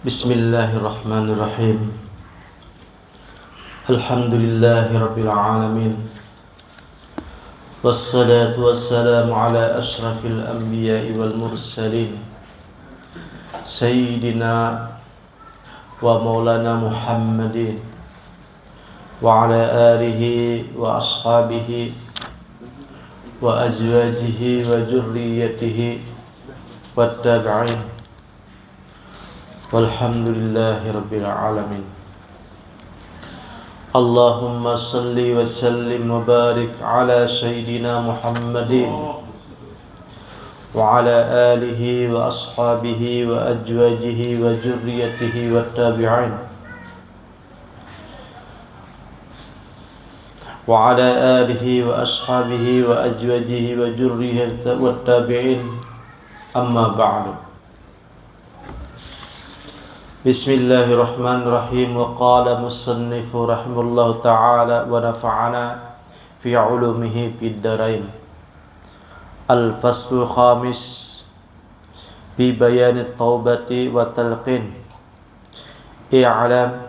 Bismillahirrahmanirrahim. Alhamdulillahi rabbil alamin. Wassalatu wassalamu ala ashrafil anbiya'i wal mursalin Sayyidina wa maulana Muhammadin wa ala alihi wa ashabihi wa azwajihi wa zurriyyatihi wattabi'in. Walhamdulillahi rabbil alamin. Allahumma salli wa sallim wa barik ala sayyidina Muhammadin wa ala alihi wa ashabihi wa azwajihi wa zurriyyatihi wattabi'in. Wa ala alihi wa ashabihi wa azwajihi wa zurriyyatihi wattabi'in. Amma ba'du. Bismillahirrahmanirrahim. Wa qala musannifu rahimahullahu ta'ala wa nafa'ana fi ulumihi fid darain. Al-faslu khamis fi bayan at-taubati wa talqin. I'lam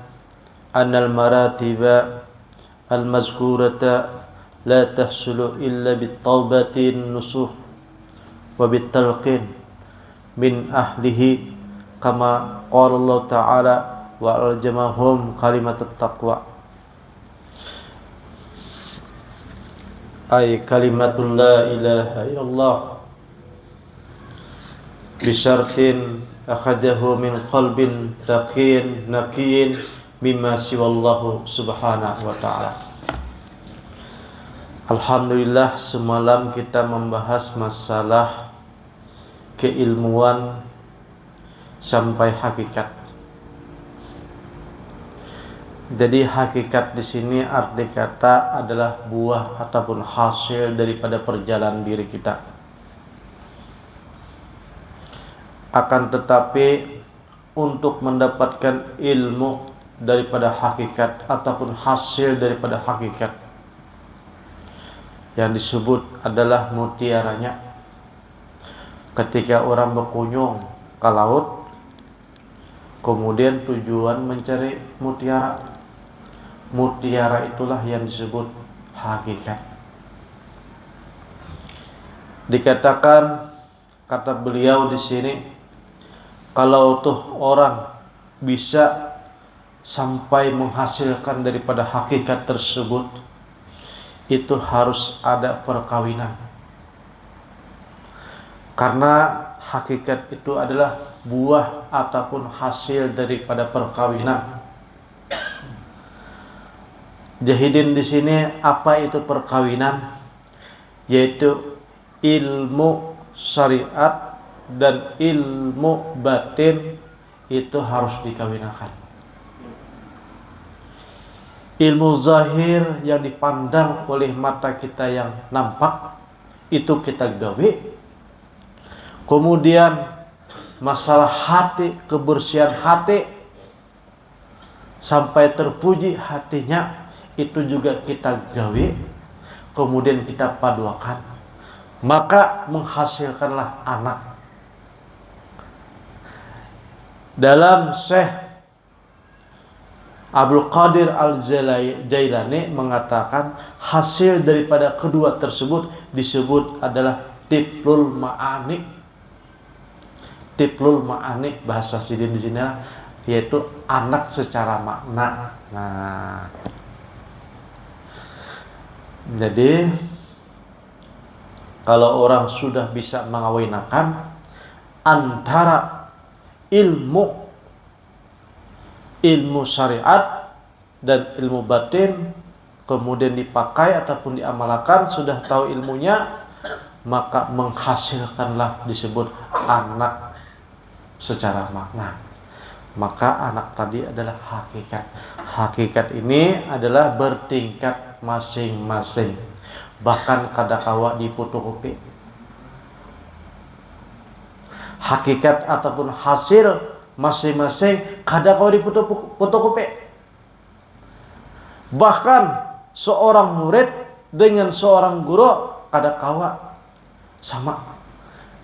anna al-maratiba al-mazkurata la tahsulu illa bit-taubati an-nusuh wa bit-talqin min ahlihi kama qala Allah Ta'ala wa aljamahum kalimatut taqwa, ay kalimatul la ilaha illallah bisyartin akhadahu min qalbin taqin naqiyin mimma siwallahu subhanahu wa ta'ala. Alhamdulillah, semalam kita membahas masalah keilmuan sampai hakikat. Jadi hakikat di sini arti kata adalah buah ataupun hasil daripada perjalanan diri kita. Akan tetapi untuk mendapatkan ilmu daripada hakikat ataupun hasil daripada hakikat yang disebut adalah mutiaranya. Ketika orang berkunjung ke laut, kemudian tujuan mencari mutiara. Mutiara itulah yang disebut hakikat. Dikatakan, kata beliau di sini, kalau tuh orang bisa sampai menghasilkan daripada hakikat tersebut, itu harus ada perkawinan. Karena hakikat itu adalah buah ataupun hasil daripada perkawinan. Jahidin di sini apa itu perkawinan? Yaitu ilmu syariat dan ilmu batin itu harus dikawinkan. Ilmu zahir yang dipandang oleh mata kita yang nampak itu kita gawe. Kemudian masalah hati, kebersihan hati sampai terpuji hatinya itu juga kita gawe, kemudian kita paduakan, maka menghasilkanlah anak. Dalam Syekh Abdul Qadir Al-Jailani mengatakan hasil daripada kedua tersebut disebut adalah tiplul ma'ani. Tiplul ma'ani bahasa sidin di sini yaitu anak secara makna. Nah, jadi kalau orang sudah bisa mengawinkan antara ilmu syariat dan ilmu batin, kemudian dipakai ataupun diamalkan, sudah tahu ilmunya, maka menghasilkanlah disebut anak secara makna. Maka anak tadi adalah hakikat. Hakikat ini adalah bertingkat masing-masing. Bahkan kadakawa diputukupi. Hakikat ataupun hasil masing-masing kadakawa diputukupi. Bahkan seorang murid dengan seorang guru kadakawa sama,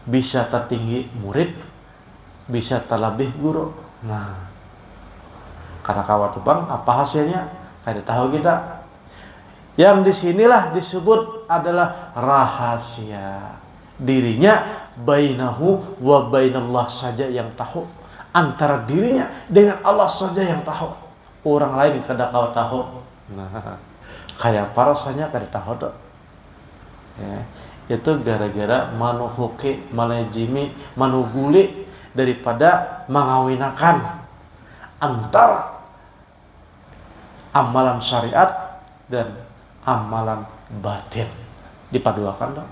bisa tertinggi murid bisa terlebih buruk. Nah, karena kawat bang, apa hasilnya? Kada tahu kita. Yang disinilah disebut adalah rahasia. Dirinya bainahu wa bainallah saja yang tahu. Antara dirinya dengan Allah saja yang tahu. Orang lain kada kau tahu. Nah, kayak apa rasanya kada tahu tuh. Ya, itu gara-gara manuhuki, malejimi, manuguli daripada mengawinakan antara amalan syariat dan amalan batin dipaduakan dong.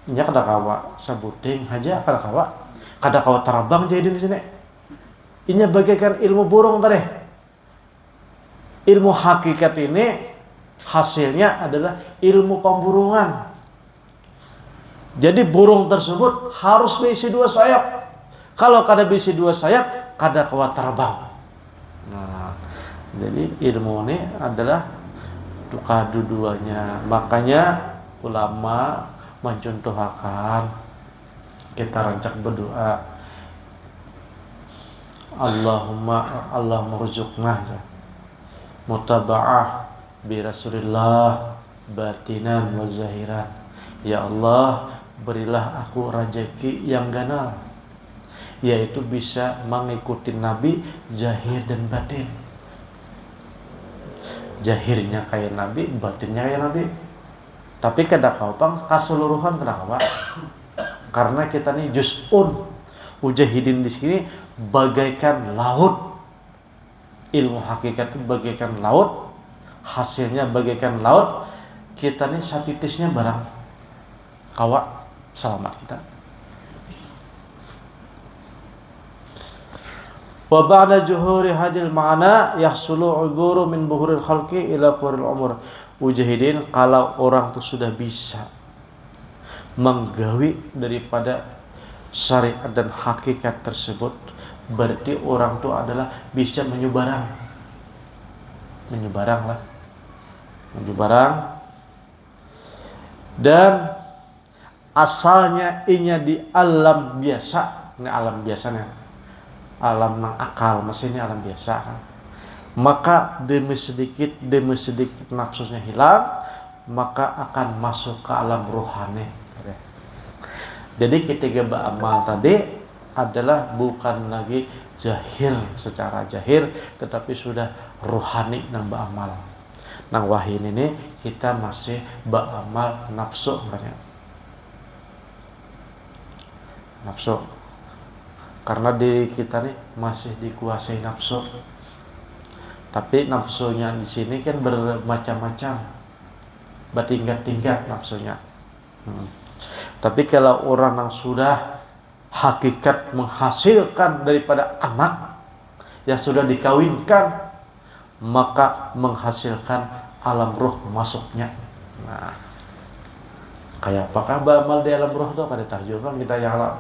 Nya kada kawa sabuting aja kada kawa tarabang jadi di sini. Inya bagaikan ilmu burung tadi. Ilmu hakikat ini hasilnya adalah ilmu pemburungan. Jadi burung tersebut harus berisi 2 sayap. Kalau kada berisi 2 sayap, kada kawa terbang. Nah, jadi ilmu ini adalah tukadu duanya. Makanya ulama mencontohkan kita rancak berdoa, Allahumma rzuqna mutaba'ah bi Rasulillah batinan wa zahiran. Ya Allah, berilah aku rezeki yang ganal, yaitu bisa mengikuti Nabi zahir dan batin. Zahirnya kayak Nabi, batinnya kayak Nabi. Tapi kada kaupang keseluruhan kada kawa. Karena kita nih juz'un. Mujahidin di sini bagaikan laut. Ilmu hakikat itu bagaikan laut, hasilnya bagaikan laut. Kita nih satitisnya barang kawa selamat kita. Wa ba'da juhuri hadil ma'na yahsulu uburu min buhuril khalqi ila quril umur. Mujahidin, kalau orang itu sudah bisa menggawi daripada syariat dan hakikat tersebut, berarti orang itu adalah bisa menyebarang dan asalnya inya di alam biasa. Ini alam biasanya, alam nang akal, masih ini alam biasa kan? Maka demi sedikit nafsunya hilang, maka akan masuk ke alam rohani. Jadi ketika beramal tadi adalah bukan lagi zahir secara zahir, tetapi sudah rohani nang beramal. Nang wahin ini kita masih beramal nafsu katanya. Nafsu. Karena diri kita nih masih dikuasai nafsu. Tapi nafsunya di sini kan bermacam-macam, bertingkat-tingkat nafsunya. Tapi kalau orang yang sudah hakikat menghasilkan daripada anak yang sudah dikawinkan, maka menghasilkan alam roh masuknya. Nah, kayak apakah beramal di alam roh itu? Kada tahu kan kita yang alam.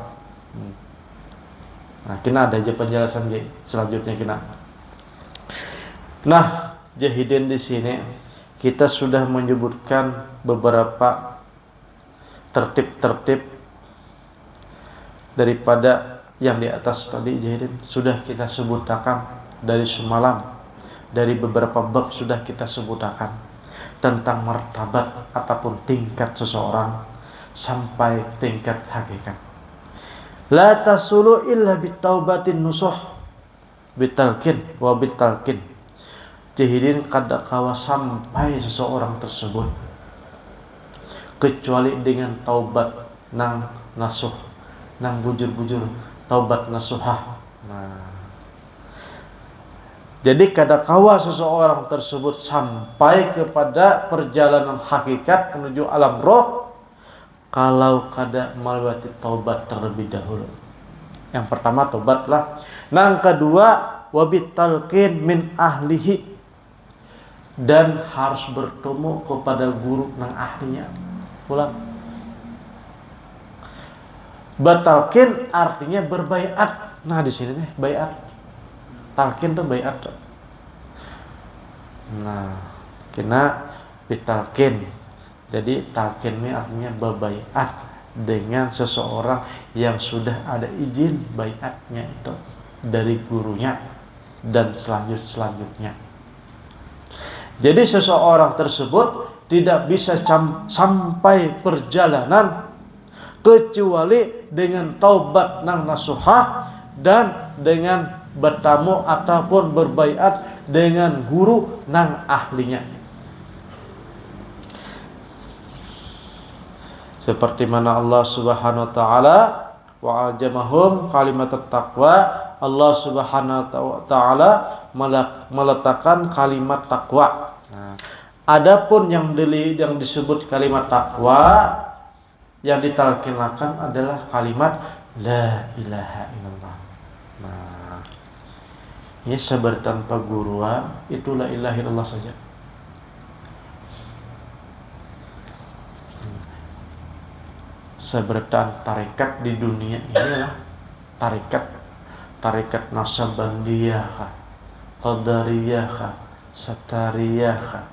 Nah, kita ada aja penjelasan selanjutnya kita. Nah, jahidin di sini kita sudah menyebutkan beberapa tertib-tertib daripada yang di atas tadi. Jahidin sudah kita sebutkan dari semalam, dari beberapa bab sudah kita sebutkan tentang martabat ataupun tingkat seseorang sampai tingkat hakikat. La tasulu illa bitaubatin nusuh bitalkin wa bitalkin. Jahidin kada kawa sampai seseorang tersebut kecuali dengan taubat nang nasuh, nang bujur-bujur, taubat nasuhah. Nah, jadi kada kawa seseorang tersebut sampai kepada perjalanan hakikat menuju alam roh kalau kada melewati taubat terlebih dahulu. Yang pertama taubatlah. Nang kedua wabit talqin min ahlihi, dan harus bertemu kepada guru nang ahlinya. Ulang. Batalkin artinya berbaiat. Nah di sini nih baiat. Talkin tuh baiat. Nah, kena bitalkin. Jadi talkin ini artinya berbaiat dengan seseorang yang sudah ada izin baiatnya itu dari gurunya dan selanjutnya. Jadi seseorang tersebut tidak bisa sampai perjalanan kecuali dengan taubat nang nasuhah dan dengan bertamu ataupun berbaiat dengan guru nang ahlinya. Seperti mana Allah Subhanahu wa taala wa aljamahum kalimat taqwa, Allah Subhanahu wa taala meletakkan kalimat takwa. Nah, adapun yang disebut kalimat takwa yang ditalkinkan adalah kalimat la ilaha illallah. Nah, ya sabar tanpa guruan itu la ilaha illallah saja. Seberatan tarekat di dunia ini adalah tarekat Naksabandiyah kah, Qadariyah kah, Satariyah kah,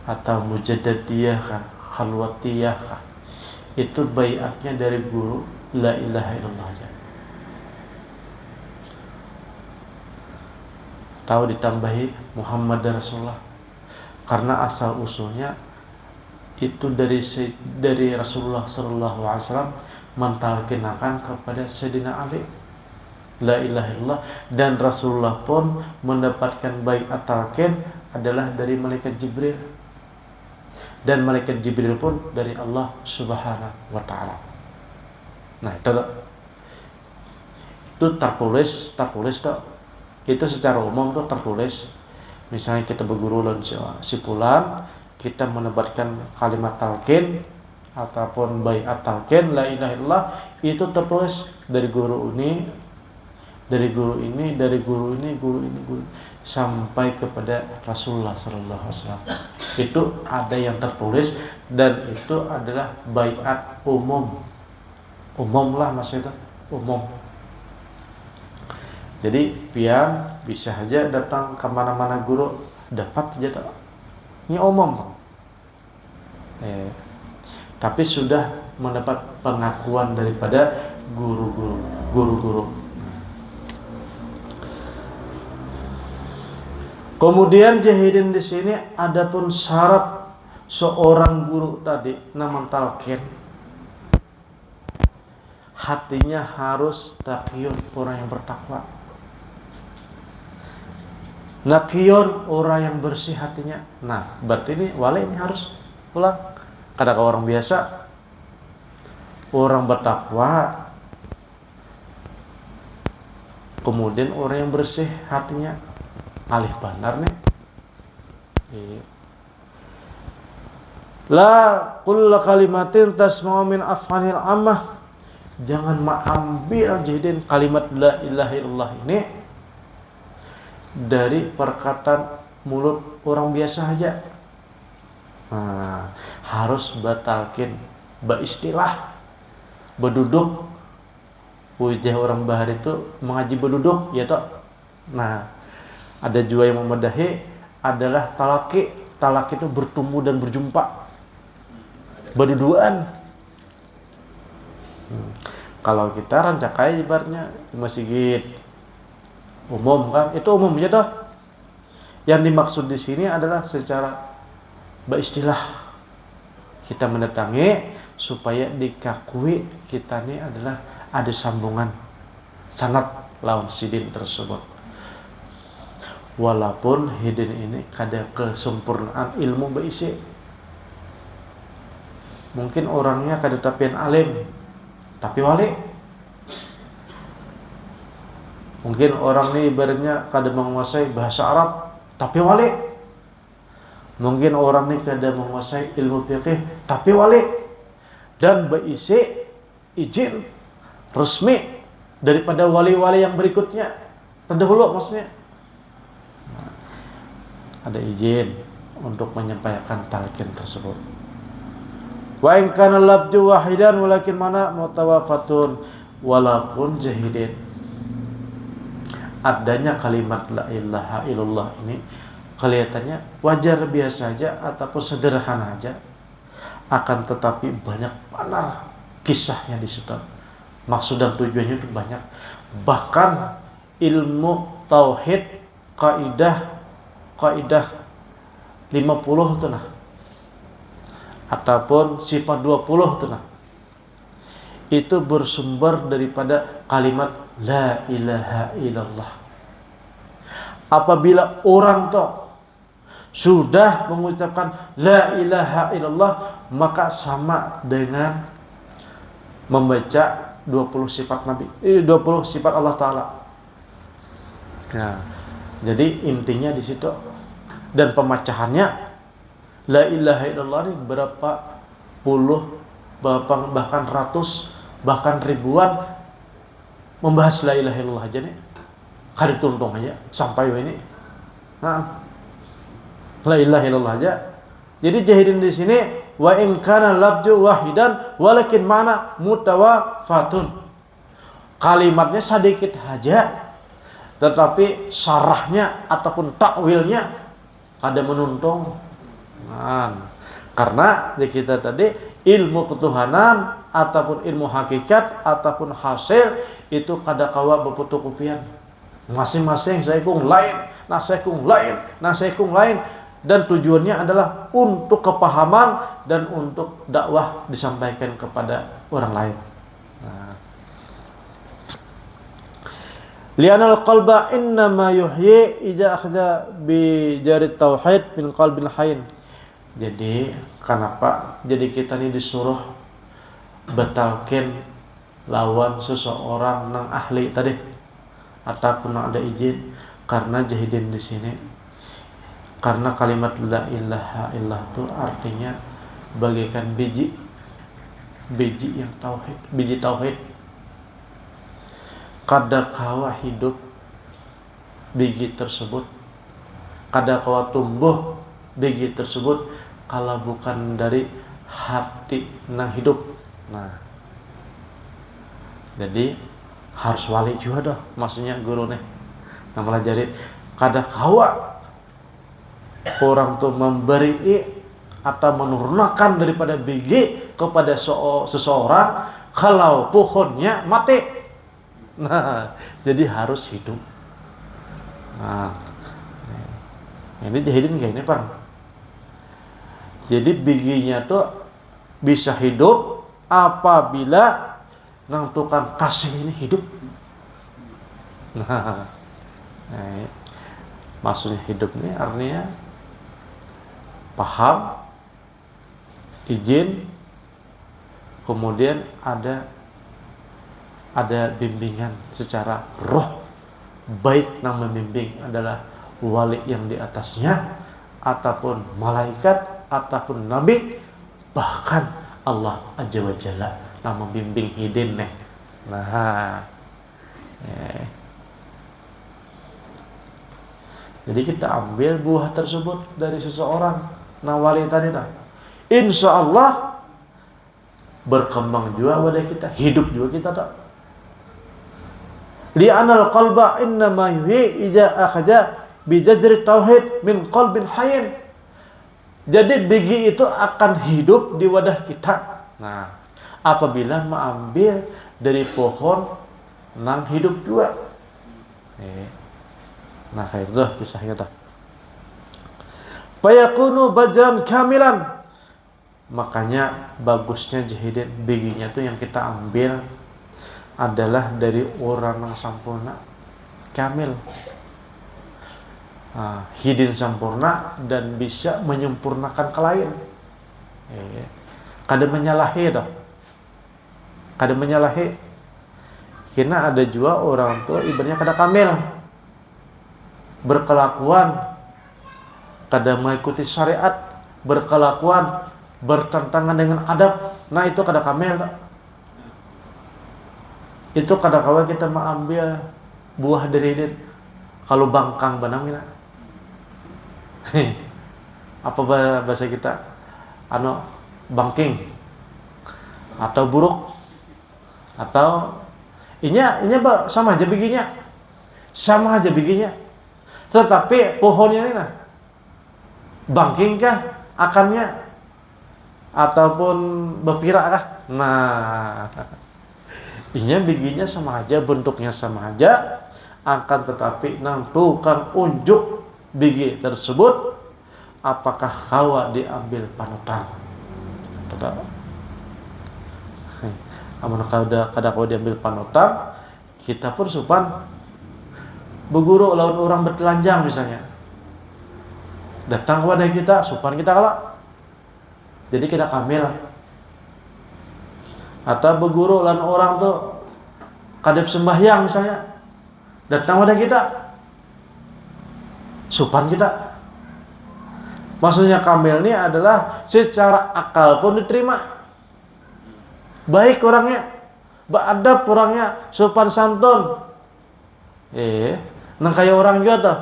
atau Mujaddadiyah kah, Khalwatiyah kah. Itu baiatnya dari guru la ilaha illallah aja. Tahu ditambahi Muhammad Rasulullah, karena asal usulnya itu dari Rasulullah sallallahu alaihi wasallam mentalkinkan kepada Sayyidina Ali la ilaha illallah, dan Rasulullah pun mendapatkan baiat talqin adalah dari malaikat Jibril, dan malaikat Jibril pun dari Allah Subhanahu wa taala. Nah, itu tertulis tuh. Itu secara umum tuh tertulis. Misalnya kita berguru dan si fulan, kita menebarkan kalimat talqin ataupun baiat talqin la ilaha illallah, itu tertulis dari guru ini, dari guru ini, dari guru ini, guru sampai kepada Rasulullah sallallahu alaihi wasallam. Itu ada yang tertulis dan itu adalah baiat umum. Umum lah maksudnya, umum. Jadi pian bisa aja datang ke mana-mana guru dapat aja tak. Ini umum. Tapi sudah mendapat pengakuan daripada guru-guru. Kemudian jahidin di sini adapun syarat seorang guru tadi nama talqin, hatinya harus taqiyun, orang yang bertakwa. Naqiyun, orang yang bersih hatinya. Nah, berarti ini wali ini harus pulang. Kadang orang biasa, orang bertakwa, kemudian orang yang bersih hatinya, alih bandar nih. La kulla kalimatin tasma'u min afhanil ammah. Jangan mengambil jadiin kalimat la ilaha illallah ini dari perkataan mulut orang biasa aja. Nah, harus batalkin beristilah, berduduk. Wajah orang bahar itu mengaji berduduk, ya toh. Nah, ada juga yang memadahi adalah talaki. Talaki itu bertemu dan berjumpa, berduduan. Kalau kita rancakai ibaratnya di masjid umum kan, itu umum aja toh. Yang dimaksud di sini adalah secara beristilah kita mendatangi supaya dikakui kita ini adalah ada sambungan sanad lawan sidin tersebut. Walaupun hidin ini kada kesempurnaan ilmu beisi. Mungkin orangnya kada tapian alim tapi wali. Mungkin orang ini ibaratnya kada menguasai bahasa Arab tapi wali. Mungkin orang ini kada menguasai ilmu fikih tapi wali. Dan berisi izin resmi daripada wali-wali yang berikutnya terdahulu maksudnya. Nah, ada izin untuk menyampaikan talqin tersebut. Wa in kana labdu wahidan walakin mana mutawafatun, walaupun jahidin adanya kalimat la ilaha illallah ini kelihatannya wajar biasa aja ataupun sederhana aja, akan tetapi banyak benar kisahnya di situ. Maksud dan tujuannya itu banyak. Bahkan ilmu tauhid kaidah 50 tuh nah. Ataupun sifat 20 tuh nah. Itu bersumber daripada kalimat la ilaha illallah. Apabila orang tuh sudah mengucapkan la ilaha illallah, maka sama dengan membaca 20 sifat Nabi, 20 sifat Allah Ta'ala. Nah, jadi intinya di situ. Dan pemecahannya la ilaha illallah ini berapa puluh, bahkan ratus, bahkan ribuan membahas la ilaha illallah aja nih. Kali tuntung aja sampai ini. Nah, la ilaha illallah aja. Jadi jahidin di sini wa in kana labju wahidan walakin mana mutawafatun. Kalimatnya sedikit saja, tetapi syarahnya ataupun takwilnya ada menuntung. Nah, karena di kita tadi ilmu ketuhanan ataupun ilmu hakikat ataupun hasil itu kadakawa berputukupian. Masing-masing saikung lain, nasaikung lain, nasaikung lain. Dan tujuannya adalah untuk kepahaman dan untuk dakwah disampaikan kepada orang lain. Li'anal qalba innama yuhyi idza akhadha bi jari tauhid min qalbin hayyin. Jadi kenapa? Jadi kita ini disuruh batalkan lawan seseorang nang ahli tadi ataupun ada izin karena jahidin di sini. Karena kalimat la ilaha illallah itu artinya bagaikan biji yang tauhid, biji tauhid. Kadakawa hidup biji tersebut, kadakawa tumbuh biji tersebut kalau bukan dari hati nang hidup. Nah, jadi harus wali juga dah, maksudnya guru nih. Nah, melajari kadakawa orang tuh memberi atau menurunkan daripada biji kepada seseorang kalau pohonnya mati. Nah, jadi harus hidup. Nah, ini jahidin kayak ini Pak. Jadi bijinya tuh bisa hidup apabila nangtukan kasih ini hidup. Nah, maksudnya hidup ini artinya paham, izin, kemudian ada bimbingan secara roh, baik yang membimbing adalah wali yang di atasnya ataupun malaikat ataupun nabi, bahkan Allah Azza wa Jalla yang membimbing hidin nih. Nah, jadi kita ambil buah tersebut dari seseorang nawali tadi nah. Insya Allah berkembang juga pada kita, hidup juga kita tak. Li'anal qalba innama yuhyi idza akhadha bi jazri tauhid min qalbin hayyin. Jadi biji itu akan hidup di wadah kita. Nah, apabila mengambil dari pohon nang hidup juga. Nah, kayak itu kisahnya dah. Fayakunu bajran kamilan. Makanya bagusnya jahidin bijinya itu yang kita ambil adalah dari orang yang sempurna, kamil. Hidin sempurna dan bisa menyempurnakan ke lain. Kada menyalahi dah. Kada menyalahi. Karena ada juga orang tua ibaratnya kada kamil. Berkelakuan kada mengikuti syariat, berkelakuan bertentangan dengan adab. Nah, itu kada kamil. Itu kadang-kadang kita mengambil buah dari ini. Kalau bangkang benangnya. Apa bahasa kita? Bangking atau buruk atau ini sama aja bijinya. Sama aja bijinya. Tetapi pohonnya ini nah. Bangking kah akarnya? ataupun bepirak kah? Nah, ini biginya sama aja, bentuknya sama aja, akan tetapi nang tukang unjuk bigi tersebut apakah hawa diambil panutan? Tetap. Amun kada kau diambil panutan, kita pun supan beguru lawan orang bertelanjang misalnya. Datang kepada kita, supan kita kalah. Jadi kita kamil. Atau berguru lawan orang tuh kadep sembahyang misalnya. Datang kepada kita, supan kita. Maksudnya kamil ini adalah secara akal pun diterima. Baik orangnya, beradab orangnya, sopan santun. Nah kayak orang juga tuh.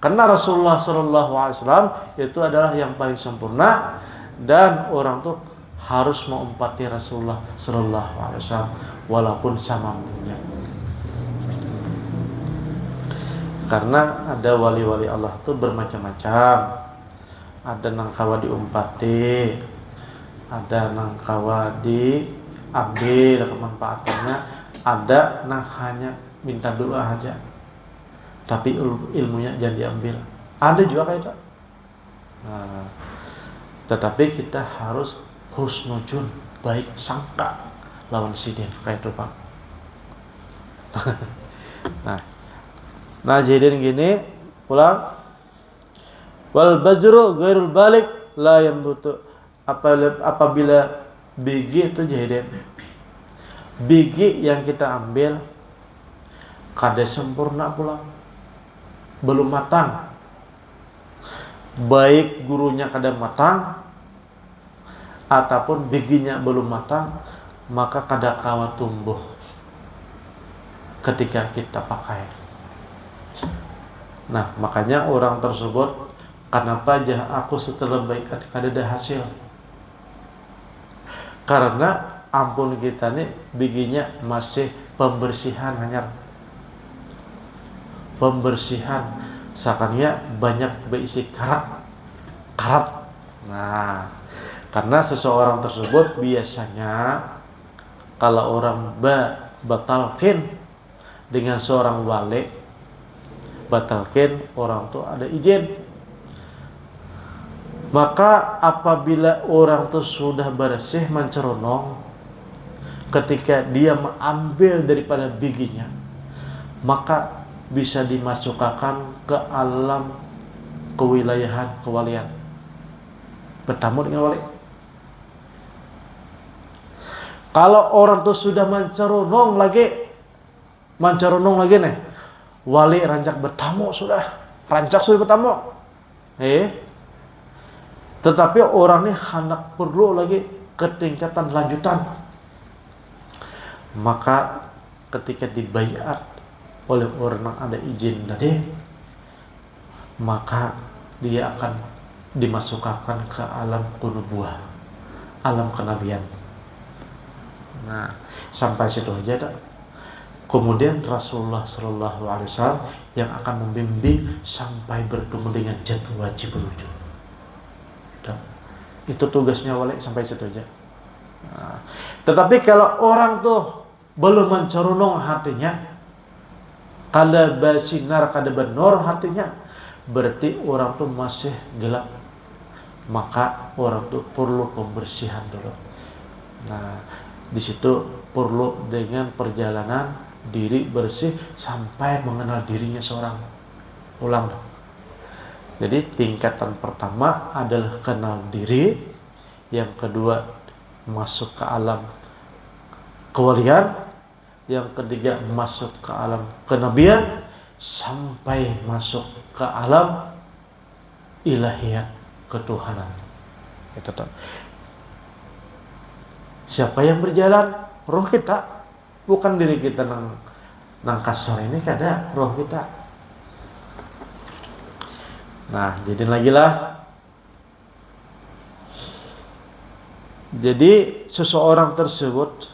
Karena Rasulullah SAW itu adalah yang paling sempurna dan orang tuh harus mengumpati Rasulullah SAW walaupun sama umurnya. Karena ada wali-wali Allah tuh bermacam-macam. Ada nang kawa diumpati, ada nang kawa diambil kemanfaatannya, ada nang hanya minta doa aja tapi ilmunya jangan diambil. Ada juga kayak itu. Nah, tetapi kita harus husnujun, baik sangka lawan sidin kayak itu Pak. Nah sidin gini pulang. Wal bazru ghairul balik la yambutu. Apabila biji itu jahidin, biji yang kita ambil kada sempurna pula, belum matang, baik gurunya kada matang ataupun bijinya belum matang, maka kada kawa tumbuh ketika kita pakai. Nah makanya orang tersebut, kenapa aku setelah baik kada ada hasil? Karena ampun kita nih bijinya masih pembersihan hanya pembersihan, seakannya banyak berisi karat. Nah, karena seseorang tersebut biasanya kalau orang batalkin dengan seorang wali, batalkin orang tuh ada izin. Maka apabila orang tuh sudah bersih menceronong, ketika dia mengambil daripada bijinya, maka bisa dimasukkan ke alam kewilayahan kewalian, bertamu dengan wali. Kalau orang tuh sudah menceronong lagi nih, wali rancak bertamu sudah bertamu. Tetapi orang ini hendak perlu lagi ketingkatan lanjutan. Maka ketika dibayar oleh orang yang ada izin tadi, maka dia akan dimasukkan ke alam kunubuah, alam kenabian. Nah, sampai situ aja dah. Kemudian Rasulullah SAW yang akan membimbing sampai bertemu dengan jatuh wajib wujud. Itu tugasnya wali, sampai situ aja. Nah, tetapi kalau orang tuh belum mencerunung hatinya, kada basinar, kada benor hatinya, berarti orang tuh masih gelap. Maka orang tuh perlu pembersihan dulu. Nah, di situ perlu dengan perjalanan diri bersih sampai mengenal dirinya seorang. Ulang. Jadi tingkatan pertama adalah kenal diri, yang kedua masuk ke alam kewalian, yang ketiga masuk ke alam kenabian, sampai masuk ke alam ilahiyat, ketuhanan. Itu tuh. Siapa yang berjalan? Roh kita, bukan diri kita nang kasar ini, kada roh kita. Nah, jadi lagi lah. Jadi seseorang tersebut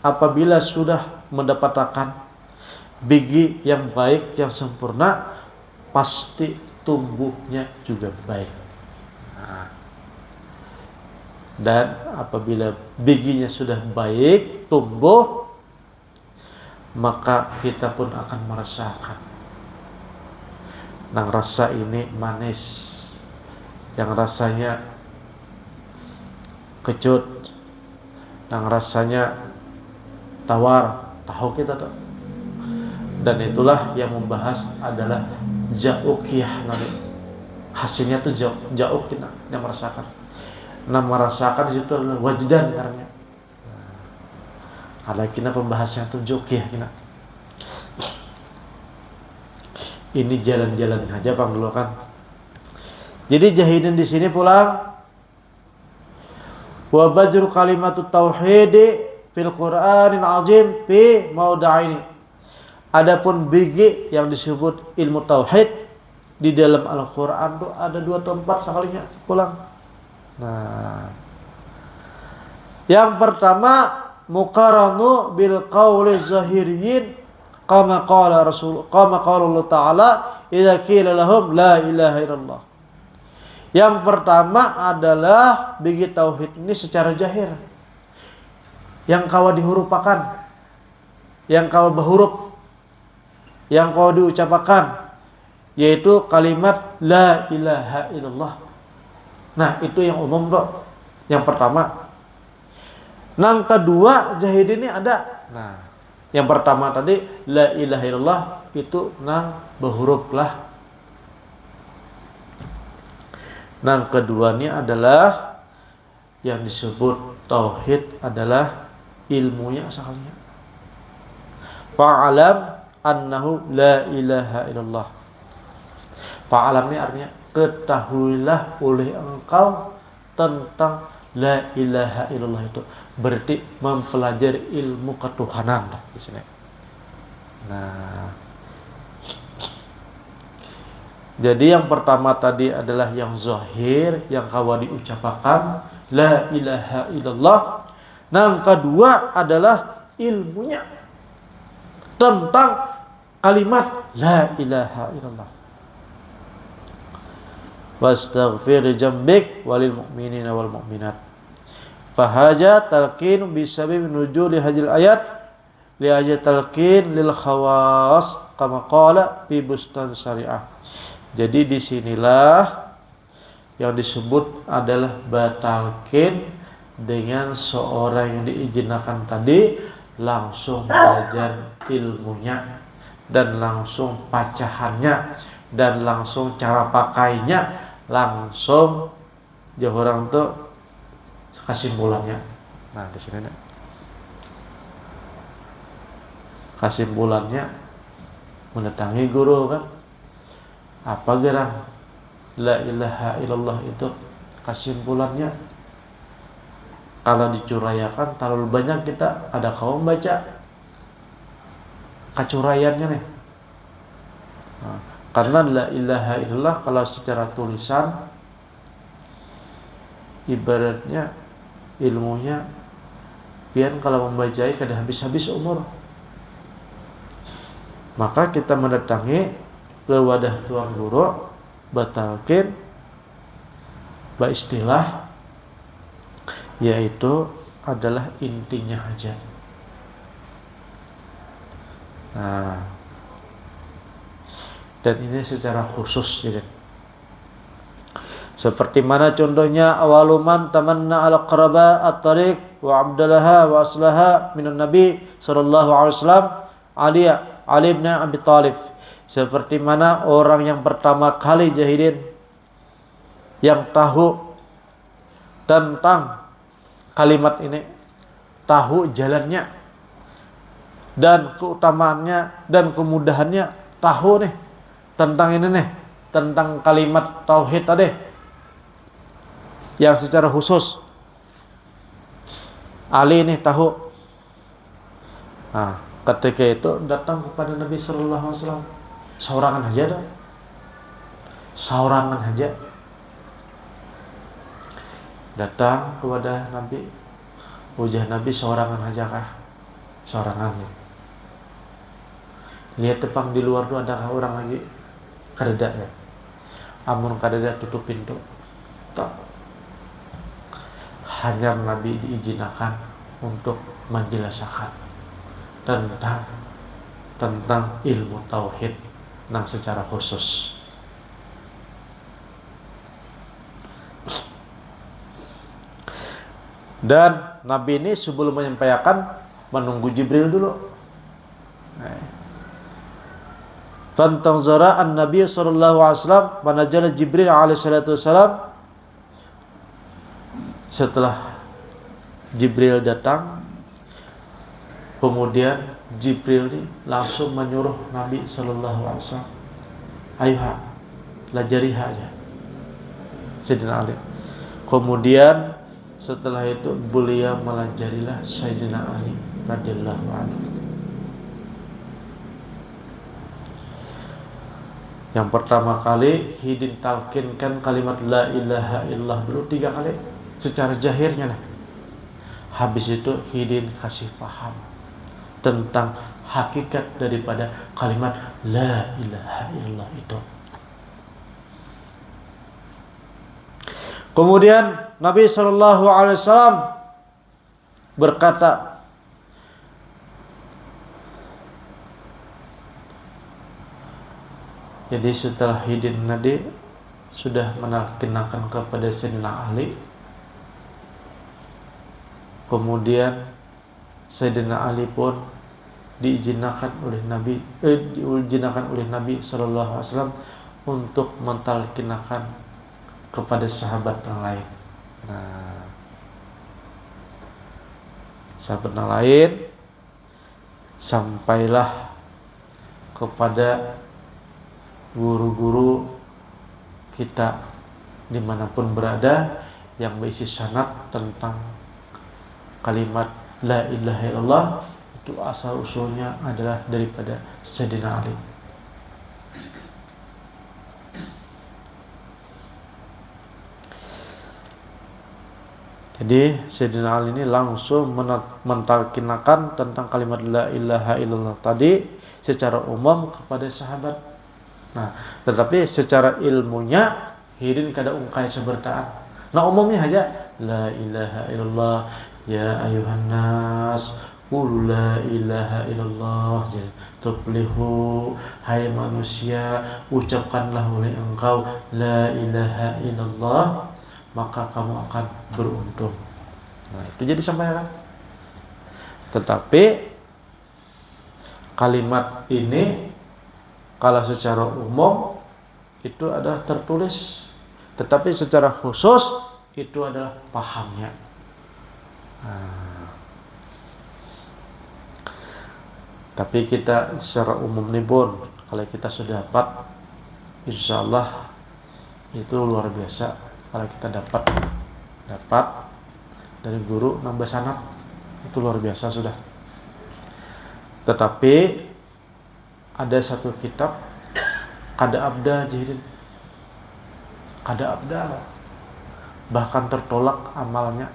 apabila sudah mendapatkan biji yang baik, yang sempurna, pasti tumbuhnya juga baik. Nah, Dan apabila bijinya sudah baik, tumbuh, maka kita pun akan merasakan. Nang rasa ini manis, yang rasanya kecut, yang rasanya tawar, tahu kita tuh. Dan itulah yang membahas adalah jauqiyah nanti. Hasilnya tuh jauh kita yang merasakan. Nah merasakan itu adalah wajdan karena. Ada kita pembahasannya tuh jauqiyah kita. Ini jalan-jalan aja Bang dulu kan. Jadi Jahidin di sini pulang. Wa bajru kalimatut tauhid fil Qur'anil azim fi mauda'ini. Adapun biji yang disebut ilmu tauhid di dalam Al-Qur'an tuh ada 2 tempat sekalinya pulang. Nah, yang pertama muqaranu bil qauli zahiriyin kama qala Allah Ta'ala idza qila lahum la ilaha illallah. Yang pertama adalah biji tauhid ini secara zahir. Yang kau dihurufakan, yang kau berhuruf, yang kau diucapkan, yaitu kalimat la ilaha illallah. Nah, itu yang umum bro. Yang pertama. Yang kedua, Jahid ini ada. Nah, yang pertama tadi la ilaha illallah itu nang berhuruf lah. Yang keduanya adalah yang disebut tauhid adalah ilmunya asalnya. Fa'alam annahu la ilaha illallah. Fa'alam ini artinya ketahuilah oleh engkau tentang la ilaha illallah itu. Berarti mempelajari ilmu ketuhanan di sini. Nah, jadi yang pertama tadi adalah yang zahir, yang kau diucapkan la ilaha illallah. Yang kedua adalah ilmunya tentang kalimat la ilaha illallah. Wastaghfir jambik walil mu'minina wal mu'minat. Fahaja talqin bisabab nuzul hadil ayat li ayat talqin lil khawas kama qala fi bustan syariah. Jadi disinilah yang disebut adalah batalkin dengan seorang yang diizinkan tadi langsung belajar ilmunya dan langsung pacahannya dan langsung cara pakainya langsung jauh orang tuh kesimpulannya. Nah di sini nih. Kesimpulannya mendatangi guru kan. Apa gerang la ilaha illallah itu kesimpulannya kalau dicurayakan terlalu banyak kita ada kaum baca kecurayannya nih. Nah, karena la ilaha illallah kalau secara tulisan ibaratnya ilmunya biar kalau membacanya kada habis-habis umur. Maka kita mendatangi ke wadah tuan guru batalkin istilah yaitu adalah intinya aja. Nah, dan ini secara khusus jadi. Seperti mana contohnya awaluman tamanna ala qaraba at-tariq wa abdalaha wa aslaha minan nabi sallallahu alaihi wasallam Ali bin Abi Thalib. Seperti mana orang yang pertama kali Jahidin yang tahu tentang kalimat ini, tahu jalannya dan keutamaannya dan kemudahannya, tahu nih tentang ini nih, tentang kalimat tauhid tadi yang secara khusus Ali nih tahu. Nah, ketika itu datang kepada Nabi sallallahu alaihi wasallam saurangan aja dah. Saurangan aja. Datang kepada Nabi. Ujah Nabi saurangan aja kah? Saurangan. Lihat tepang di luar tuh ada orang lagi. Kadada ya. Amun kadada tutup pintu. Tak. hanya Nabi diizinkan untuk menjelaskan tentang ilmu tauhid nang secara khusus. Dan Nabi ini sebelum menyampaikan menunggu Jibril dulu. Fantazara an-Nabi sallallahu alaihi wasallam wa nazala Jibril alaihi salatu wasalam. Setelah Jibril datang, kemudian Jibril ini langsung menyuruh Nabi sallallahu alaihi wasallam, "Ayuha, lajariha aja." Sayyidina Ali. Kemudian setelah itu beliau melajarilah Sayyidina Ali radhiyallahu anhu. Yang pertama kali Hidin talkinkan kalimat la ilaha illallah dulu 3 kali secara jahirnya lah. Habis itu Hidin kasih paham tentang hakikat daripada kalimat la ilaha illallah itu. Kemudian Nabi SAW berkata, jadi setelah Hidin Nadi sudah menakinakan kepada Sayyidina Ali, kemudian Sayyidina Ali pun diizinkan oleh Nabi sallallahu alaihi wasallam untuk mentalkinkan kepada sahabat yang lain. Nah, sahabat yang lain sampailah kepada guru-guru kita dimanapun berada yang berisi sanad tentang kalimat la ilaha illallah, itu asal usulnya adalah daripada Sayyidina Ali. Jadi Sayyidina Ali ini langsung mentalkinakan tentang kalimat la ilaha illallah tadi secara umum kepada sahabat. Nah, tetapi secara ilmunya Hidin kada ungkai sebertaan. Nah, umumnya aja la ilaha illallah ya ayuhan nas qul la ilaha illallah tuflihu, hai manusia ucapkanlah oleh engkau la ilaha illallah maka kamu akan beruntung. Nah, itu jadi sampaikan. Tetapi kalimat ini kalau secara umum itu adalah tertulis, tetapi secara khusus itu adalah pahamnya. Nah, tapi kita secara umum nih Bun, kalau kita sudah dapat, insya Allah itu luar biasa. Kalau kita dapat dari guru nambah sanad, itu luar biasa sudah. Tetapi ada satu kitab kada abda jahilin, kada abda, bahkan tertolak amalnya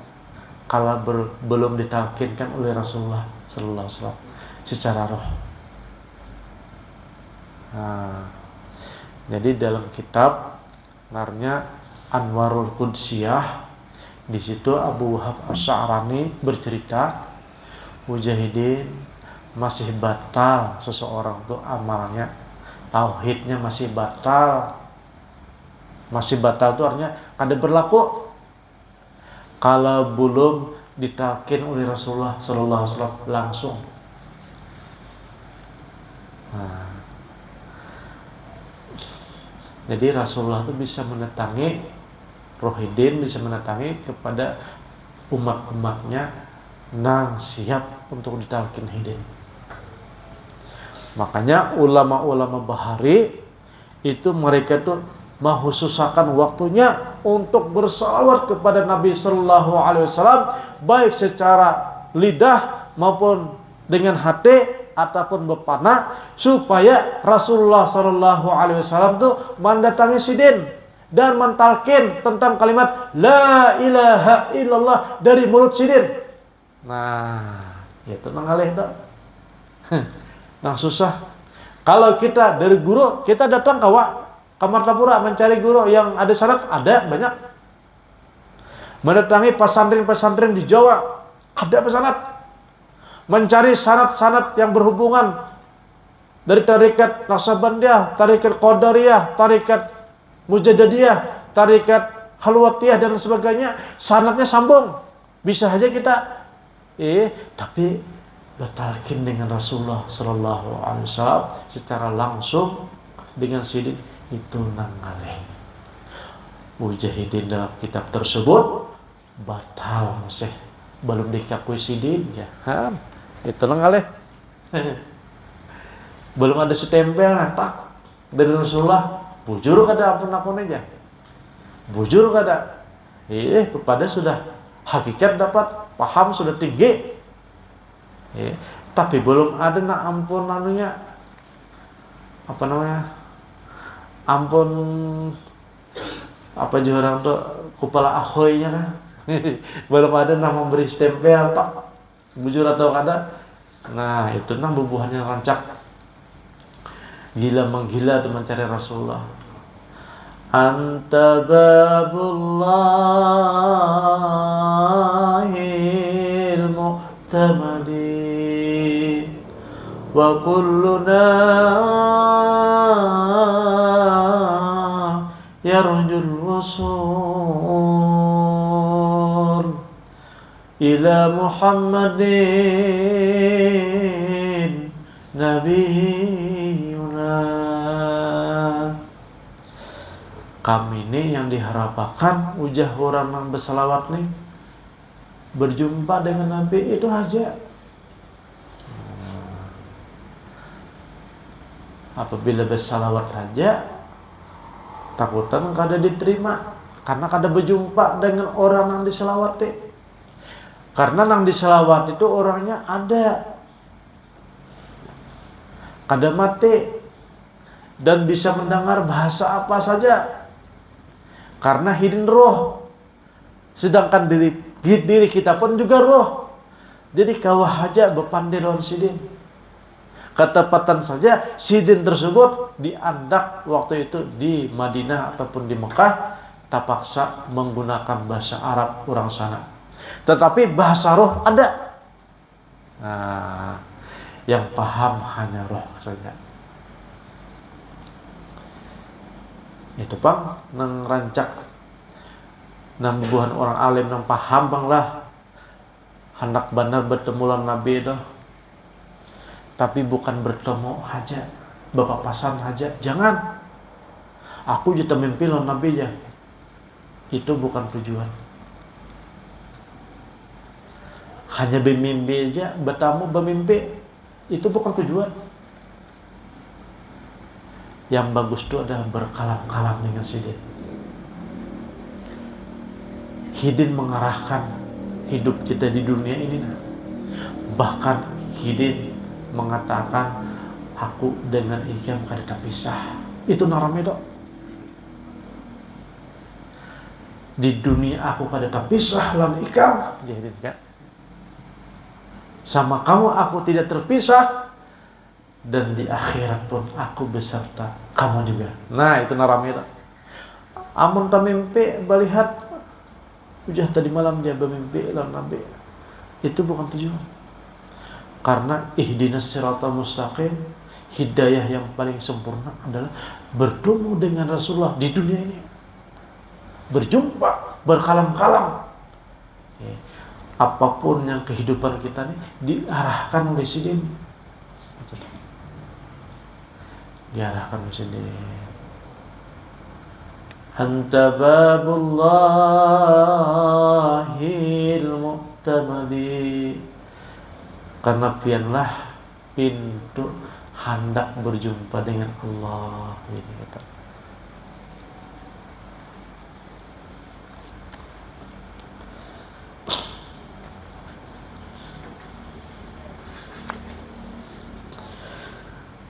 kalau belum ditalkinkan oleh Rasulullah sallallahu alaihi wasallam secara roh. Nah, jadi dalam kitab namanya Anwarul Qudsiyah, di situ Abu Wahab Asy'arani bercerita mujahidin masih batal seseorang tuh amalnya, tauhidnya masih batal. Masih batal itu artinya kada berlaku kalau belum ditalkin oleh Rasulullah sallallahu alaihi wasallam langsung. Nah, jadi Rasulullah itu bisa mendatangi Rohidin, bisa mendatangi kepada umat-umatnya nang siap untuk ditalkin Hidin. Makanya ulama-ulama Bahari itu mereka tuh menghususkan waktunya untuk bersalawat kepada Nabi sallallahu alaihi wasallam baik secara lidah maupun dengan hati ataupun bepana, supaya Rasulullah sallallahu alaihi wasallam tuh mendatangi Sidin dan mentalkin tentang kalimat la ilaha illallah dari mulut Sidin. Nah, itu mengalih dah. Nah, susah. Kalau kita dari guru, kita datang ke Martapura mencari guru yang ada syarat, ada banyak. mendatangi pesantren-pesantren di Jawa, ada pesanat, mencari sanad-sanad yang berhubungan dari tarekat Naqsabandiyah, tarekat Qadariyah, tarekat Mujaddadiyah, tarekat Khalwatiyah dan sebagainya, sanadnya sambung. Bisa saja kita tapi bertalkin dengan Rasulullah sallallahu alaihi wasallam secara langsung dengan sidin itu nangaleh. Mujahidin dalam kitab tersebut batal masih belum dikakui sidin ya. Itu nangaleh. Belum ada stempel tak dari Rasulullah. Bujur kada apun-apun aja. Bujur kada. Pada sudah hakikat dapat, paham sudah tinggi. Tapi belum ada nak ampun anunya. Apa namanya? Ampun apa juga orang tuh kepala ahoynya kan. Belum ada nak memberi stempel tak. Bujur atau kada. Nah, itu nah bubuhannya rancak. Gila menggila itu mencari Rasulullah. Anta babullahil mu'tamadi wa kulluna yarjul wusul ila Muhammadin nabiyuna. Kami ini yang diharapkan ujah orang yang bersalawat nih berjumpa dengan Nabi itu aja. Apabila bersalawat saja takutan kada diterima karena kada berjumpa dengan orang yang diselawati. Karena yang diselawat itu orangnya ada, kada mati dan bisa mendengar bahasa apa saja. Karena hidin roh. Sedangkan diri kita pun juga roh. Jadi kawah aja berpandai lawan sidin. Ketepatan saja sidin tersebut diandak waktu itu di Madinah ataupun di Mekah terpaksa menggunakan bahasa Arab orang sana. Tetapi bahasa roh ada. Nah, yang paham hanya roh saja. Itu bang nang rancak nang bubuhan orang alim nang paham bang lah hendak benar bertemu lawan Nabi itu, tapi bukan bertemu aja berpapasan aja, jangan aku jadi mimpi lawan Nabi ya, itu bukan tujuan. Hanya bermimpi aja, bertamu bermimpi, itu bukan tujuan. Yang bagus itu adalah berkalam-kalam dengan sidin. Hidin mengarahkan hidup kita di dunia ini. Bahkan hidin mengatakan aku dengan ikam kada terpisah. Itu naramedok. Di dunia aku kada terpisah lan ikam. Jadi kan? Sama kamu aku tidak terpisah. Dan di akhirat pun aku beserta kamu juga. Nah itu naramnya. Amun tak mimpi melihat ujah tadi malam dia bermimpi lawan Nabi, itu bukan tujuan. Karena ihdinas siratal mustaqim, hidayah yang paling sempurna adalah bertemu dengan Rasulullah di dunia ini, berjumpa, berkalam-kalam. Apapun yang kehidupan kita ini diarahkan oleh sidin. Diarahkan sini. Anta babullahil mu'tamadi. Karena pianlah pintu hendak berjumpa dengan Allah. Ini kata.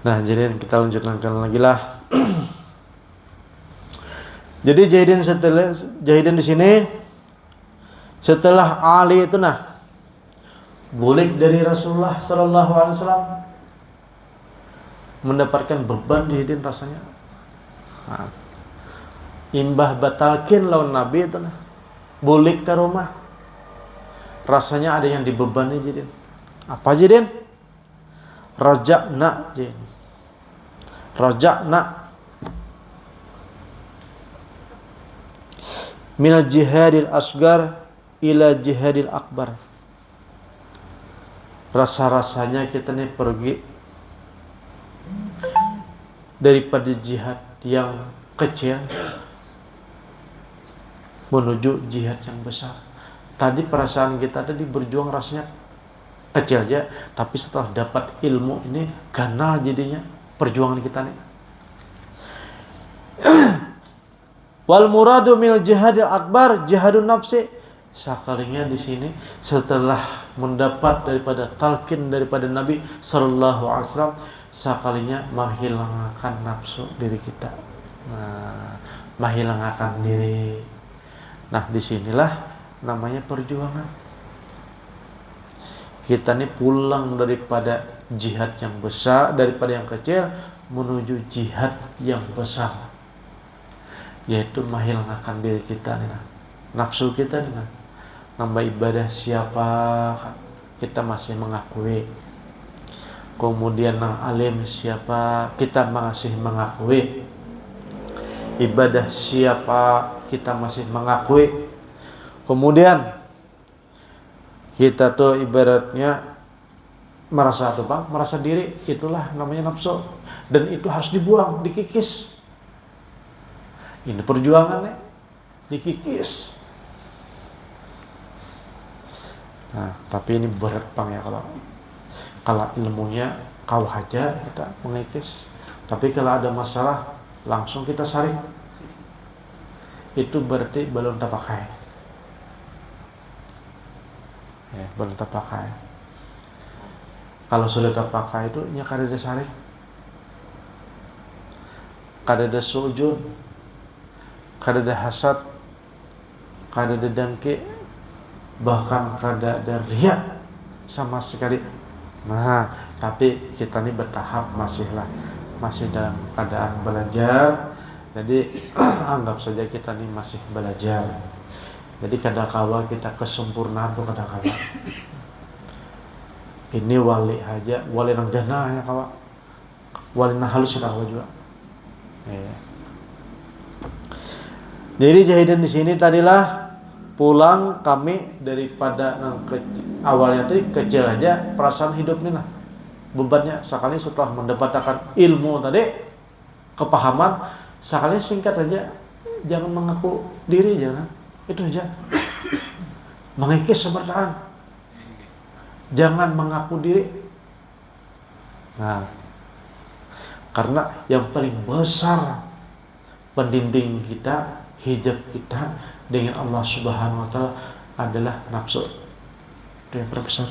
Nah, jadi kita lanjutkan lagi lah. Jadi Jahidin di sini setelah Ali itu boleh dari Rasulullah sallallahu alaihi wasallam mendapatkan beban Jahidin rasanya. Imbah batalkin lawan Nabi itu Bulik ke rumah, rasanya ada yang dibebani Jidin. Apa Jidin? Raja'na Jidin. Raja'na minal jihadil asgar ila jihadil akbar. Rasa-rasanya kita nih pergi daripada jihad yang kecil menuju jihad yang besar. Tadi perasaan kita tadi berjuang rasanya kecil aja, tapi setelah dapat ilmu ini ganal jadinya perjuangan kita nih. Wal muradu minal jihadil akbar jihadun nafsi. Sekalinya di sini setelah mendapat daripada talqin daripada Nabi sallallahu alaihi wasallam, sekalinya menghilangkan nafsu diri kita. Nah, menghilangkan diri. Nah, disinilah namanya perjuangan. Kita nih pulang daripada jihad yang besar, daripada yang kecil menuju jihad yang besar, yaitu menghilangkan diri kita nih, nafsu kita nih. Nambah ibadah siapa kita masih mengakui, kemudian alim siapa kita masih mengakui, ibadah siapa kita masih mengakui, kemudian kita tuh ibaratnya merasa apa bang, merasa diri, itulah namanya nafsu, dan itu harus dibuang, dikikis. Ini perjuangannya, dikikis. Nah, tapi ini berat bang ya, kalau ilmunya kau aja kita mengikis, tapi kalau ada masalah langsung kita saring, itu berarti belum terpakai. Ya, belum terpakai. Kalau sudah terpakai itu nya kada ada saring, kada ada sujud, kada ada hasad, kada ada dengki, bahkan kada ada riya sama sekali. Nah, tapi kita ini bertahap, masih dalam keadaan belajar. Jadi anggap saja kita ini masih belajar. Jadi kadang-kala kita kesempurnaan tuh kadang-kala. Ini wali aja, wali nang jana ya kawan. Wali nang halus kita juga. Ya. Jadi jahidan di sini tadilah pulang kami daripada awalnya tadi kecil aja perasaan hidup nih lah bebannya, sekali setelah mendapatkan ilmu tadi, kepahaman, sekali singkat aja, jangan mengaku diri, jangan itu aja, mengikis sebertaan, jangan mengaku diri. Nah, karena yang paling besar pendinding kita, hijab kita dengan Allah Subhanahu wa taala adalah nafsu. Itu yang terbesar.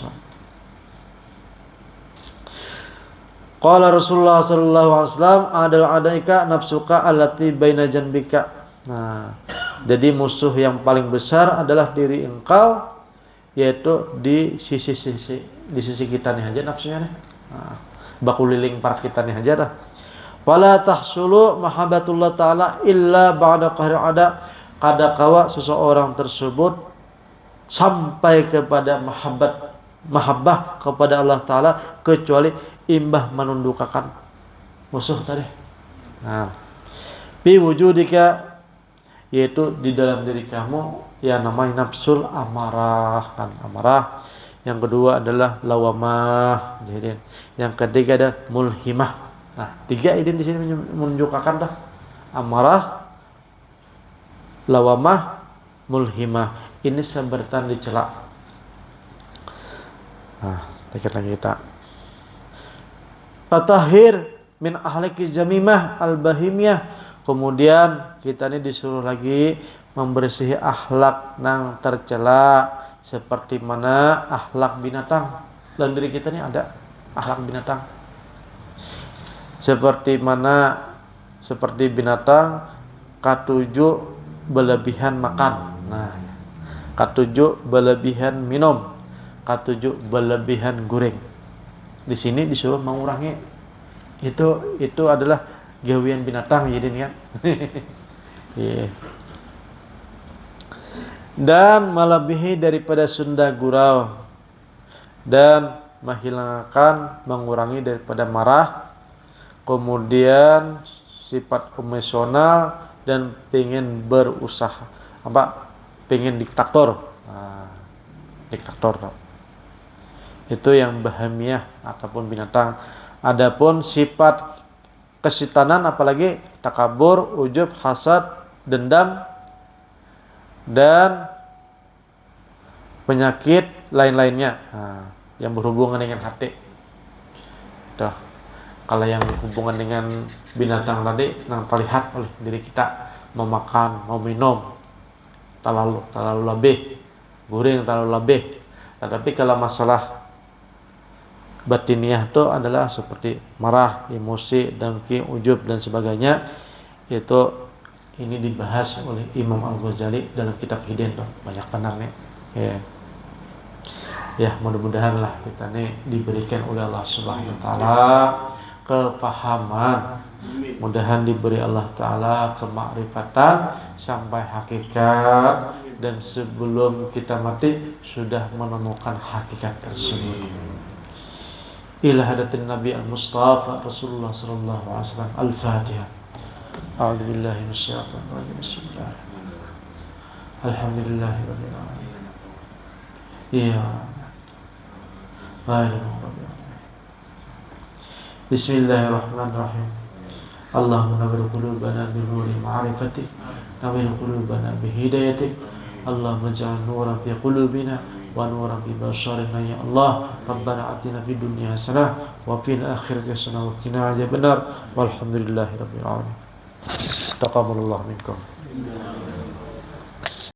Qala Rasulullah sallallahu alaihi wasallam, adal adaika nafsuka allati baina janbika. Nah, jadi musuh yang paling besar adalah diri engkau, yaitu di sisi kita nih aja nafsunya nih. Nah, baku liling para kita nih aja dah. Wala tahsulu mahabbatullah taala illa ba'da qahri ada. Kadakawa seseorang tersebut sampai kepada mahabbah kepada Allah Ta'ala kecuali imbah menundukkan musuh tadi. Nah, bi wujudika, yaitu di dalam diri kamu yang namanya nafsul amarah kan, amarah. Yang kedua adalah lawamah. Jadi yang ketiga ada mulhimah. Nah, tiga ini di sini menunjukkan dah amarah, lawamah, mulhimah. Ini sebertan dicela. Nah, dikit lagi kita. Fatahir min ahlaki jamimah al-bahimiyah. Kemudian kita ini disuruh lagi membersihi akhlak nang tercela, seperti mana akhlak binatang. Dalam diri kita ini ada akhlak binatang. Seperti binatang ketujuh berlebihan makan. Nah, ketujuh berlebihan minum, ketujuh berlebihan goreng. Di sini disuruh mengurangi. Itu adalah gawian binatang jadi kan. Yeah. dan melebihi daripada sunda gurau, dan menghilangkan, mengurangi daripada marah, kemudian sifat emosional, dan pengen berusaha pengen diktator. Diktator itu yang bahamiah ataupun binatang. Adapun sifat kesitanan apalagi takabur, ujub, hasad, dendam, dan penyakit lain-lainnya yang berhubungan dengan hati. Tuh. Kalau yang berhubungan dengan binatang tadi yang terlihat oleh diri kita, mau makan, mau minum, terlalu lebih, goreng terlalu lebih. Tetapi kalau masalah batiniah itu adalah seperti marah, emosi, dengki, ujub dan sebagainya, itu ini dibahas oleh Imam Al-Ghazali dalam kitab Hidayah tuh, banyak benar nih. Ya, mudah-mudahan lah kita nih diberikan oleh Allah Subhanahu wa taala kepahaman, mudahan diberi Allah taala kemakrifatan sampai hakikat, dan sebelum kita mati sudah menemukan hakikat tersebut. Ila hadatin Nabi Al-Mustafa Rasulullah sallallahu alaihi wasallam. Al-Fatihah. A'udzu billahi minasyaitonir rajim. Bismillah. Alhamdulillahirabbil alamin. Ya. Bismillahirrahmanirrahim. Allahumma nawwir qulubana bi nuri ma'rifatik, nawwir qulubana bi hidayatik. Allahumma ij'al nuran fi qulubina wa nuran fi basharina ya Allah. Rabbana atina fid dunya hasanah wa fil akhirati hasanah wa qina adzabannar. Walhamdulillahirabbil alamin. Taqabbalallahu minkum.